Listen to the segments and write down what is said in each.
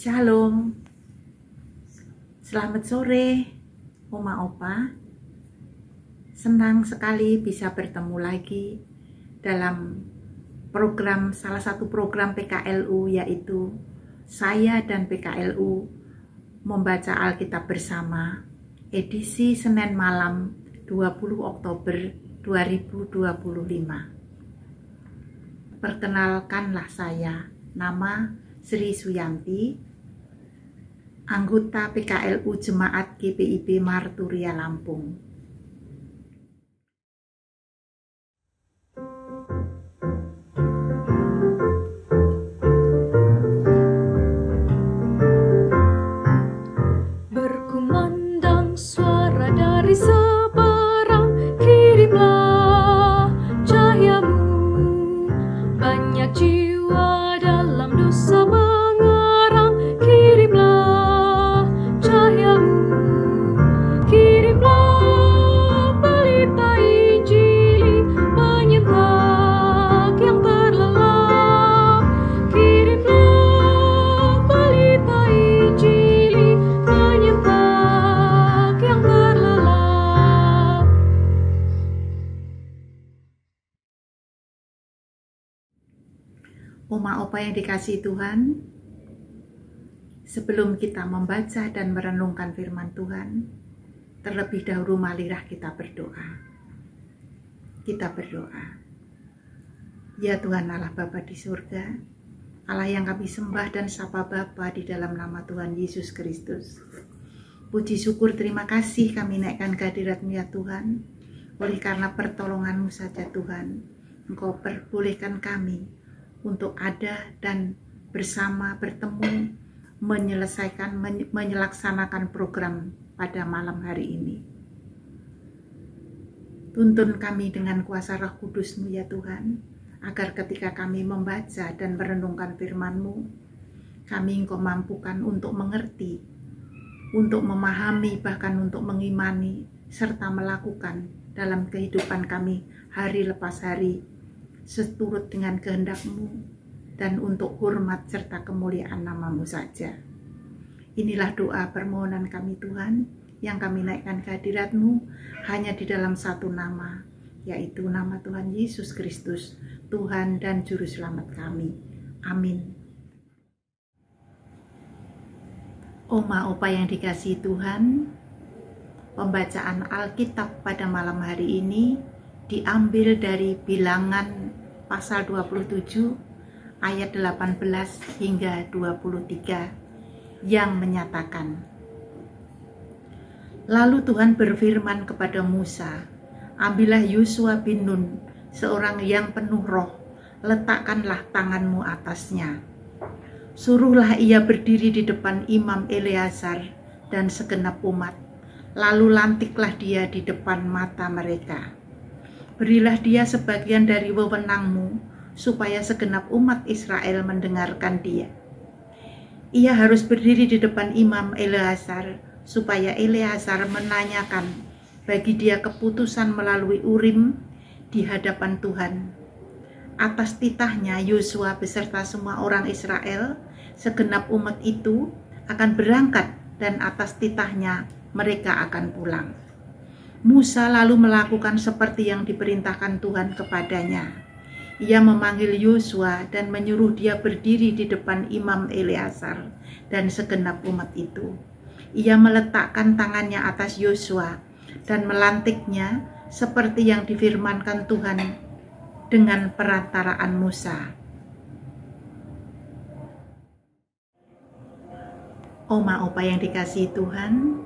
Shalom, selamat sore Oma Opa. Senang sekali bisa bertemu lagi dalam salah satu program PKLU, yaitu saya dan PKLU membaca Alkitab bersama, edisi Senin malam 20 Oktober 2025. Perkenalkanlah saya, nama Sri Suyanti, anggota PKLU Jemaat GPIB Marturia Lampung. Berkumandang suara dari seberang, kirimlah cahayamu. Banyak jiwa dalam dosa mengerang, kirimlah cahayamu. Kirimlah pelita Injili penyentak yang terlelap. Kirimlah pelita Injili penyentak yang terlelap. Oma Opa yang dikasihi Tuhan, sebelum kita membaca dan merenungkan firman Tuhan, terlebih dahulu marilah kita berdoa. Kita berdoa. Ya Tuhan Allah Bapa di surga, Allah yang kami sembah dan sapa Bapa di dalam nama Tuhan Yesus Kristus. Puji syukur terima kasih kami naikkan kehadirat-Mu ya Tuhan. Oleh karena pertolongan-Mu saja Tuhan, Engkau perbolehkan kami untuk ada dan bersama bertemu menyelaksanakan program pada malam hari ini. Tuntun kami dengan kuasa Roh Kudus-Mu ya Tuhan, agar ketika kami membaca dan merenungkan firman-Mu, kami Engkau mampukan untuk mengerti, untuk memahami, bahkan untuk mengimani, serta melakukan dalam kehidupan kami hari lepas hari, seturut dengan kehendak-Mu dan untuk hormat serta kemuliaan nama-Mu saja. Inilah doa permohonan kami Tuhan, yang kami naikkan kehadirat-Mu hanya di dalam satu nama, yaitu nama Tuhan Yesus Kristus, Tuhan dan Juru Selamat kami. Amin. Oma Opa yang dikasihi Tuhan, pembacaan Alkitab pada malam hari ini diambil dari Bilangan pasal 27 ayat 18 hingga 23 yang menyatakan, lalu Tuhan berfirman kepada Musa, ambillah Yosua bin Nun, seorang yang penuh roh, letakkanlah tanganmu atasnya. Suruhlah ia berdiri di depan Imam Eleazar dan segenap umat, lalu lantiklah dia di depan mata mereka. Berilah dia sebagian dari wewenang-Mu, supaya segenap umat Israel mendengarkan dia. Ia harus berdiri di depan Imam Eleazar, supaya Eleazar menanyakan bagi dia keputusan melalui Urim di hadapan Tuhan. Atas titahnya Yosua beserta semua orang Israel, segenap umat itu akan berangkat, dan atas titahnya mereka akan pulang. Musa lalu melakukan seperti yang diperintahkan Tuhan kepadanya. Ia memanggil Yosua dan menyuruh dia berdiri di depan Imam Eleazar dan segenap umat itu. Ia meletakkan tangannya atas Yosua dan melantiknya seperti yang difirmankan Tuhan dengan perantaraan Musa. Oma Opa yang dikasihi Tuhan,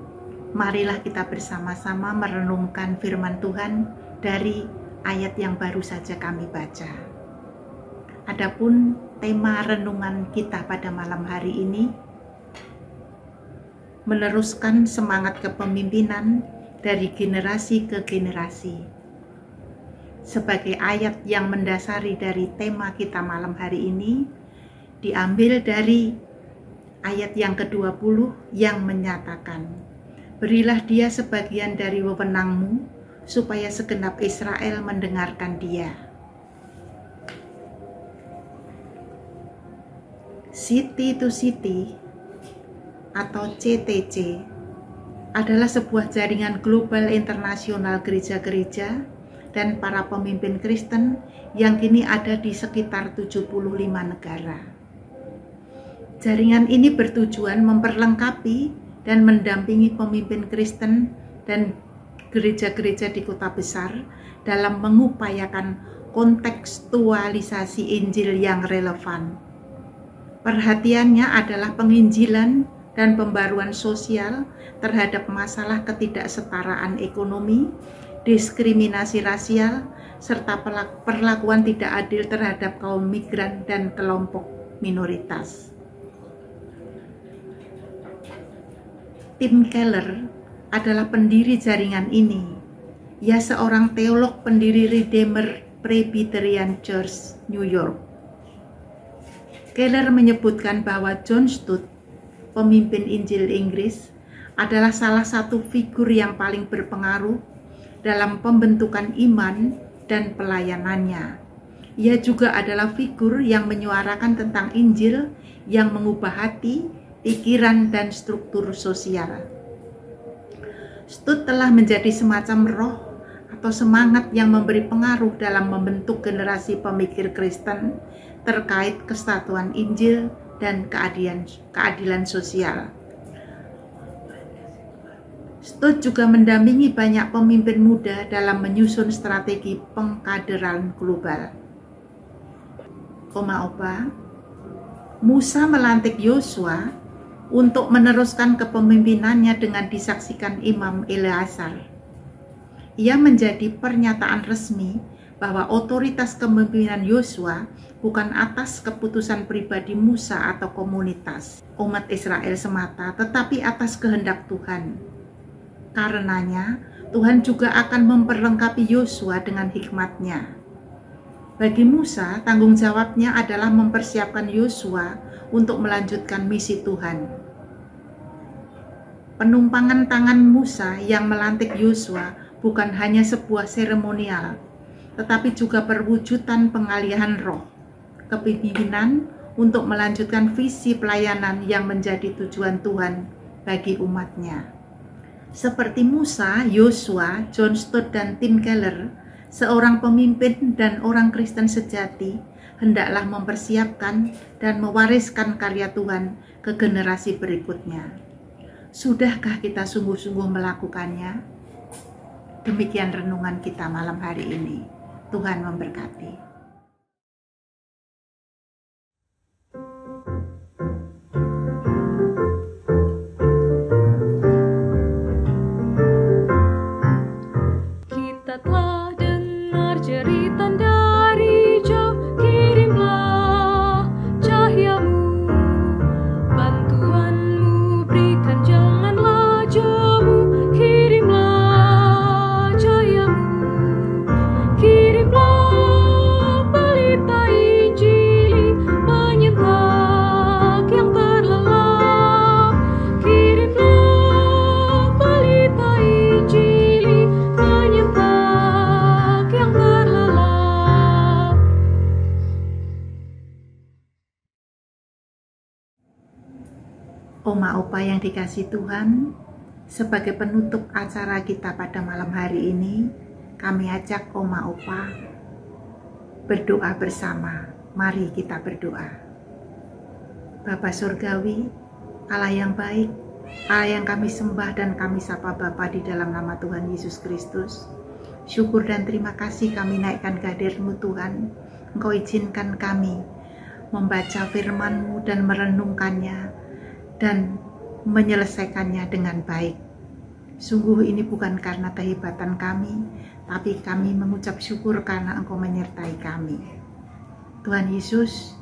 marilah kita bersama-sama merenungkan firman Tuhan dari ayat yang baru saja kami baca. Adapun tema renungan kita pada malam hari ini, meneruskan semangat kepemimpinan dari generasi ke generasi. Sebagai ayat yang mendasari dari tema kita malam hari ini, diambil dari ayat yang ke-20 yang menyatakan, berilah dia sebagian dari wewenang-Mu, supaya segenap Israel mendengarkan dia. City to city, atau CTC adalah sebuah jaringan global internasional gereja-gereja dan para pemimpin Kristen yang kini ada di sekitar 75 negara. Jaringan ini bertujuan memperlengkapi dan mendampingi pemimpin Kristen dan gereja-gereja di kota besar dalam mengupayakan kontekstualisasi Injil yang relevan. Perhatiannya adalah penginjilan dan pembaruan sosial terhadap masalah ketidaksetaraan ekonomi, diskriminasi rasial, serta perlakuan tidak adil terhadap kaum migran dan kelompok minoritas. Tim Keller adalah pendiri jaringan ini. Ia seorang teolog pendiri Redeemer Presbyterian Church, New York. Keller menyebutkan bahwa John Stott, pemimpin Injil Inggris, adalah salah satu figur yang paling berpengaruh dalam pembentukan iman dan pelayanannya. Ia juga adalah figur yang menyuarakan tentang Injil yang mengubah hati, pikiran, dan struktur sosial. Stott telah menjadi semacam roh atau semangat yang memberi pengaruh dalam membentuk generasi pemikir Kristen terkait kesatuan Injil dan keadilan sosial. Stott juga mendampingi banyak pemimpin muda dalam menyusun strategi pengkaderan global. Oma Opa, Musa melantik Yosua untuk meneruskan kepemimpinannya dengan disaksikan Imam Eleazar. Ia menjadi pernyataan resmi bahwa otoritas kepemimpinan Yosua bukan atas keputusan pribadi Musa atau komunitas umat Israel semata, tetapi atas kehendak Tuhan. Karenanya, Tuhan juga akan memperlengkapi Yosua dengan hikmat-Nya. Bagi Musa, tanggung jawabnya adalah mempersiapkan Yosua untuk melanjutkan misi Tuhan. Penumpangan tangan Musa yang melantik Yosua bukan hanya sebuah seremonial, tetapi juga perwujudan pengalihan roh, kepemimpinan untuk melanjutkan visi pelayanan yang menjadi tujuan Tuhan bagi umatnya. Seperti Musa, Yosua, John Stott, dan Tim Keller, seorang pemimpin dan orang Kristen sejati hendaklah mempersiapkan dan mewariskan karya Tuhan ke generasi berikutnya. Sudahkah kita sungguh-sungguh melakukannya? Demikian renungan kita malam hari ini. Tuhan memberkati. Kita telah dengar jeritan dari jauh, kirimlah cahayamu, bantuanmu berikan, janganlah jemu, kirimlah cahayamu, kirimlah pelita Injili, menyentak yang terlelap, kirimlah pelita Injili, menyentak yang terlelap. Oma Opa yang dikasih Tuhan, sebagai penutup acara kita pada malam hari ini, kami ajak Oma Opa berdoa bersama. Mari kita berdoa. Bapa Surgawi, Allah yang baik, Allah yang kami sembah dan kami sapa Bapa di dalam nama Tuhan Yesus Kristus. Syukur dan terima kasih kami naikkan kehadirat-Mu Tuhan. Engkau izinkan kami membaca firman-Mu dan merenungkannya dan menyelesaikannya dengan baik. Sungguh ini bukan karena kehebatan kami, tapi kami mengucap syukur karena Engkau menyertai kami. Tuhan Yesus,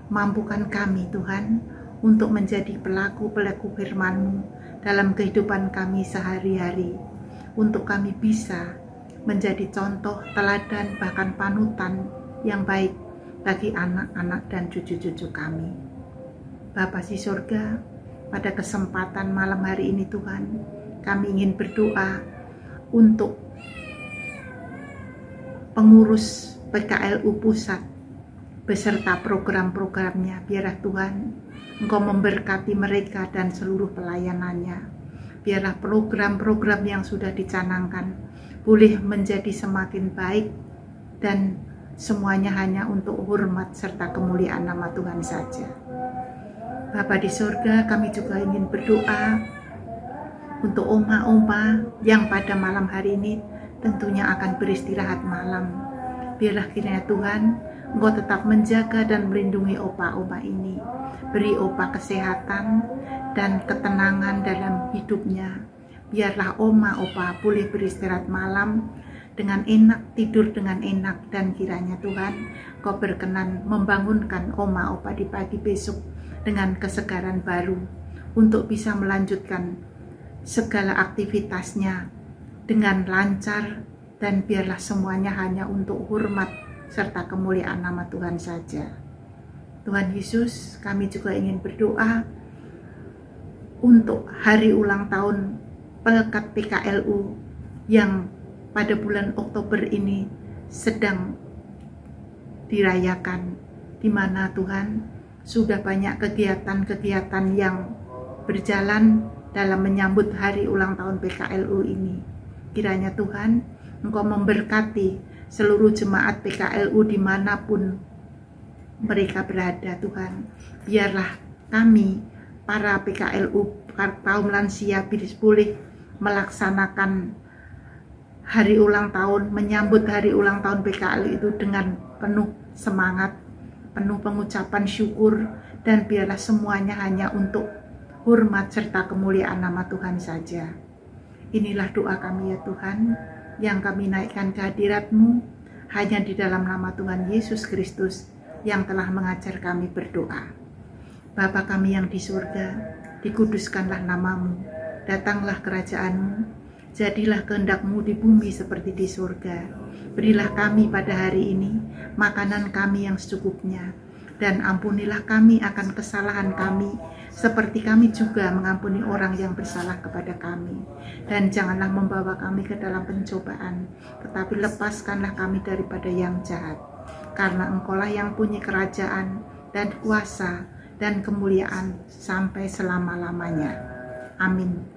mampukan kami Tuhan untuk menjadi pelaku-pelaku firman-Mu dalam kehidupan kami sehari-hari, untuk kami bisa menjadi contoh, teladan, bahkan panutan yang baik bagi anak-anak dan cucu-cucu kami. Bapa di surga, pada kesempatan malam hari ini Tuhan, kami ingin berdoa untuk pengurus PKLU Pusat beserta program-programnya. Biarlah Tuhan Engkau memberkati mereka dan seluruh pelayanannya. Biarlah program-program yang sudah dicanangkan boleh menjadi semakin baik dan semuanya hanya untuk hormat serta kemuliaan nama Tuhan saja. Bapa di surga, kami juga ingin berdoa untuk oma-oma yang pada malam hari ini tentunya akan beristirahat malam. Biarlah kiranya Tuhan Engkau tetap menjaga dan melindungi opa-oma ini. Beri opa kesehatan dan ketenangan dalam hidupnya. Biarlah oma opa boleh beristirahat malam dengan enak, tidur dengan enak, dan kiranya Tuhan Kau berkenan membangunkan oma opa di pagi besok dengan kesegaran baru untuk bisa melanjutkan segala aktivitasnya dengan lancar, dan biarlah semuanya hanya untuk hormat serta kemuliaan nama Tuhan saja. Tuhan Yesus, kami juga ingin berdoa untuk hari ulang tahun Pelekat PKLU yang pada bulan Oktober ini sedang dirayakan, di mana Tuhan sudah banyak kegiatan-kegiatan yang berjalan dalam menyambut hari ulang tahun PKLU ini. Kiranya Tuhan Engkau memberkati seluruh jemaat PKLU dimanapun mereka berada. Tuhan, biarlah kami para PKLU, kaum lansia, boleh melaksanakan hari ulang tahun, menyambut hari ulang tahun PKLU itu dengan penuh semangat, penuh pengucapan syukur, dan biarlah semuanya hanya untuk hormat serta kemuliaan nama Tuhan saja. Inilah doa kami ya Tuhan, yang kami naikkan ke hadirat-Mu hanya di dalam nama Tuhan Yesus Kristus yang telah mengajar kami berdoa. Bapa kami yang di surga, dikuduskanlah nama-Mu, datanglah kerajaan-Mu, jadilah kehendak-Mu di bumi seperti di surga. Berilah kami pada hari ini makanan kami yang secukupnya, dan ampunilah kami akan kesalahan kami, seperti kami juga mengampuni orang yang bersalah kepada kami. Dan janganlah membawa kami ke dalam pencobaan, tetapi lepaskanlah kami daripada yang jahat. Karena Engkaulah yang punya kerajaan dan kuasa dan kemuliaan sampai selama-lamanya. Amin.